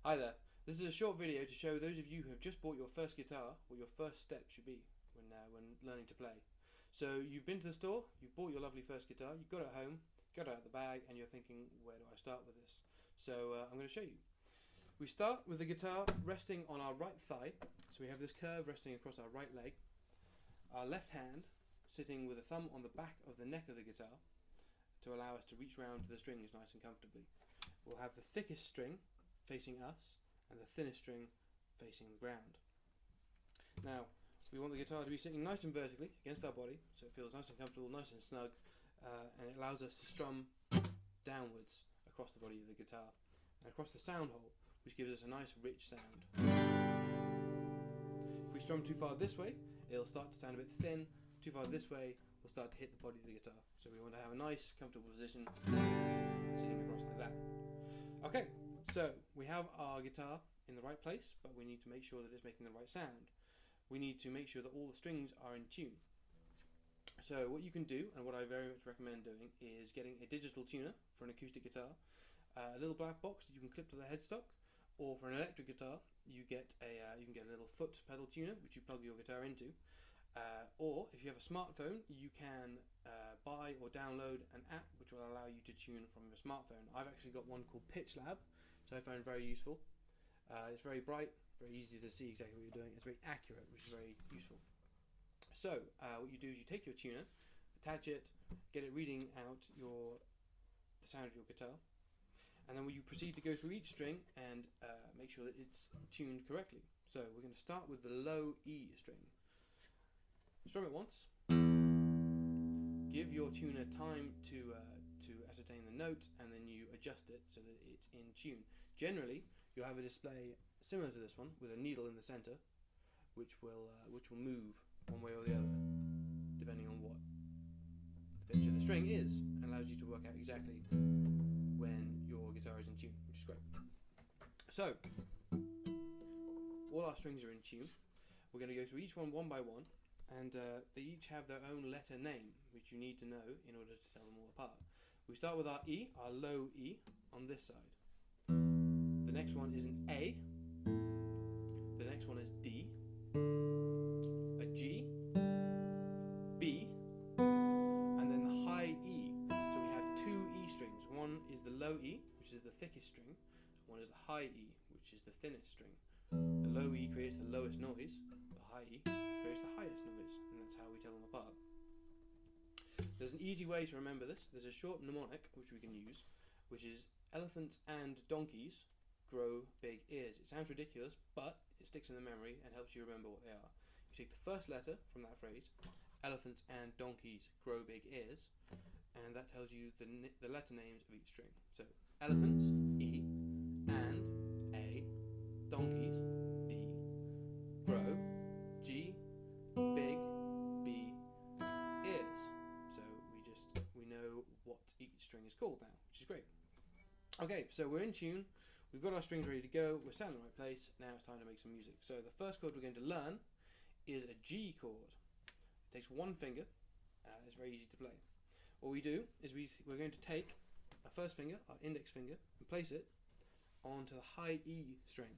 Hi there, this is a short video to show those of you who have just bought your first guitar what your first step should be when learning to play. So you've been to the store, you've bought your lovely first guitar, you've got it at home, got it out of the bag, and you're thinking, where do I start with this? So I'm going to show you. We start with the guitar resting on our right thigh, so we have this curve resting across our right leg, our left hand sitting with a thumb on the back of the neck of the guitar to allow us to reach round to the strings nice and comfortably. We'll have the thickest string facing us and the thinnest string facing the ground. Now we want the guitar to be sitting nice and vertically against our body so it feels nice and comfortable, nice and snug, and it allows us to strum downwards across the body of the guitar and across the sound hole, which gives us a nice rich sound. If we strum too far this way, it'll start to sound a bit thin. Too far this way, we'll start to hit the body of the guitar. So we want to have a nice comfortable position sitting across like that. Okay, so we have our guitar in the right place, but we need to make sure that it's making the right sound. We need to make sure that all the strings are in tune. So what you can do, and what I very much recommend doing, is getting a digital tuner for an acoustic guitar, a little black box that you can clip to the headstock, or for an electric guitar you can get a little foot pedal tuner which you plug your guitar into, or if you have a smartphone you can buy or download an app which will allow you to tune from your smartphone. I've actually got one called Pitch Lab, so I found very useful. It's very bright, very easy to see exactly what you're doing. It's very accurate, which is very useful. So what you do is you take your tuner, attach it, get it reading out the sound of your guitar, and then you proceed to go through each string and make sure that it's tuned correctly. So we're going to start with the low E string. Strum it once. Give your tuner time to ascertain the note, and then you adjust it so that it's in tune. Generally, you'll have a display similar to this one with a needle in the center, which will move one way or the other depending on what the pitch of the string is, and allows you to work out exactly when your guitar is in tune, which is great. So all our strings are in tune. We're going to go through each one by one, and they each have their own letter name, which you need to know in order to tell them all apart. We start with our E, our low E, on this side. The next one is an A. The next one is D, a G, B, and then the high E. So we have two E strings. One is the low E, which is the thickest string. One is the high E, which is the thinnest string. The low E creates the lowest noise. The high E creates the highest noise, and that's how we tell them apart. There's an easy way to remember this. There's a short mnemonic which we can use, which is elephants and donkeys grow big ears. It sounds ridiculous, but it sticks in the memory and helps you remember what they are. You take the first letter from that phrase, elephants and donkeys grow big ears, and that tells you the letter names of each string. So elephants, E, and A, donkeys, D, grow, G, big, B, ears. So we know what each string is called now, which is great. Okay, so we're in tune, we've got our strings ready to go, we're sat in the right place, now it's time to make some music. So the first chord we're going to learn is a G chord. It takes one finger, it's very easy to play. What we do is we're going to take our first finger, our index finger, and place it onto the high E string.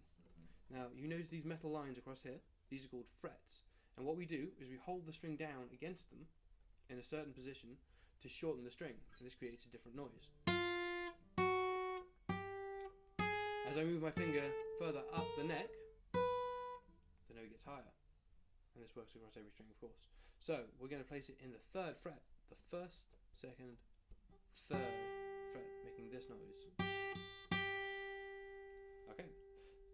Now you notice these metal lines across here, these are called frets, and what we do is we hold the string down against them in a certain position to shorten the string, and this creates a different noise. As I move my finger further up the neck, the note gets higher, and this works across every string, of course. So we're going to place it in the third fret, the first, second, third fret, making this noise. Okay,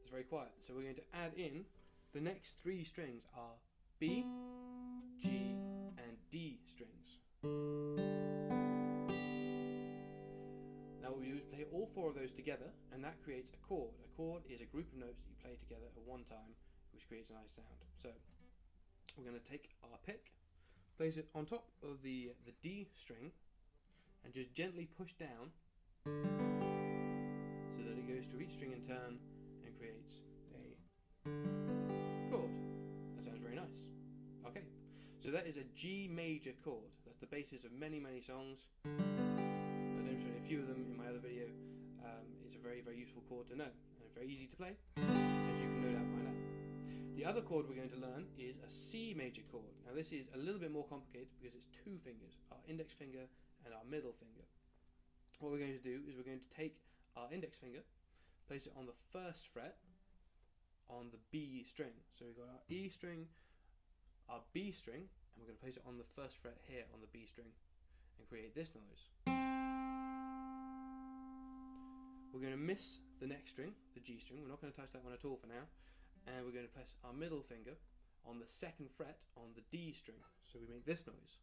it's very quiet. So we're going to add in the next three strings are B, G, and D strings. Now what we do is play all four of those together, and that creates a chord. A chord is a group of notes that you play together at one time, which creates a nice sound. So we're going to take our pick, place it on top of the D string, and just gently push down so that it goes through each string in turn and creates a chord. That sounds very nice. Okay, so that is a G major chord. That's the basis of many, many songs. I demonstrated a few of them in my other video. It's a very, very useful chord to know, and a very easy to play, as you can no doubt find out. The other chord we're going to learn is a C major chord. Now this is a little bit more complicated because it's two fingers, our index finger and our middle finger. What we're going to do is we're going to take our index finger, place it on the first fret on the B string. So we've got our E string, our B string, and we're going to place it on the first fret here on the B string and create this noise. We're going to miss the next string, the G string. We're not going to touch that one at all for now. And we're going to place our middle finger on the second fret on the D string. So we make this noise.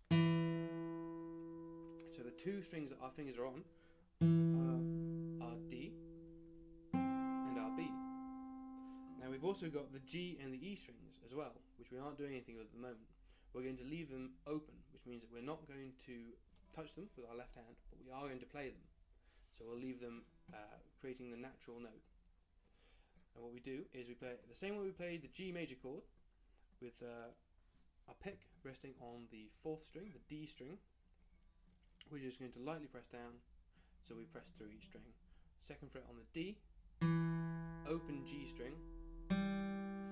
So the two strings that our fingers are on are D and our B. Now we've also got the G and the E strings as well, which we aren't doing anything with at the moment. We're going to leave them open, which means that we're not going to touch them with our left hand, but we are going to play them. So we'll leave them creating the natural note. And what we do is we play it the same way we played the G major chord, with our pick resting on the fourth string, the D string. We're just going to lightly press down, so we press through each string. Second fret on the D, open G string,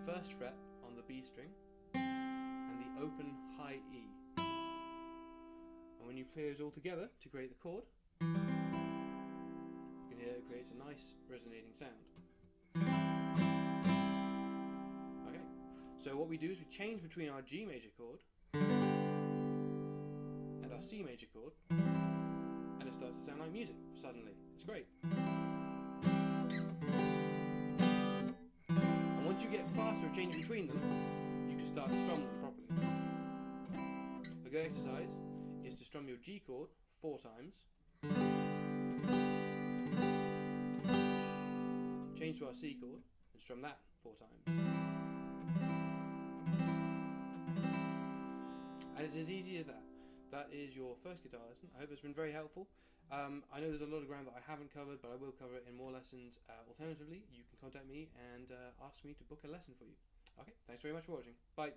first fret on the B string, and the open high E. And when you play those all together to create the chord, you can hear it creates a nice resonating sound. Okay, so what we do is we change between our G major chord and our C major chord, and it starts to sound like music suddenly. It's great. And once you get faster at changing between them, you can start to strum them properly. A good exercise is to strum your G chord 4 times, change to our C chord and strum that 4 times. And it's as easy as that. That is your first guitar lesson. I hope it's been very helpful. I know there's a lot of ground that I haven't covered, but I will cover it in more lessons. Alternatively, you can contact me and ask me to book a lesson for you. Okay, thanks very much for watching. Bye.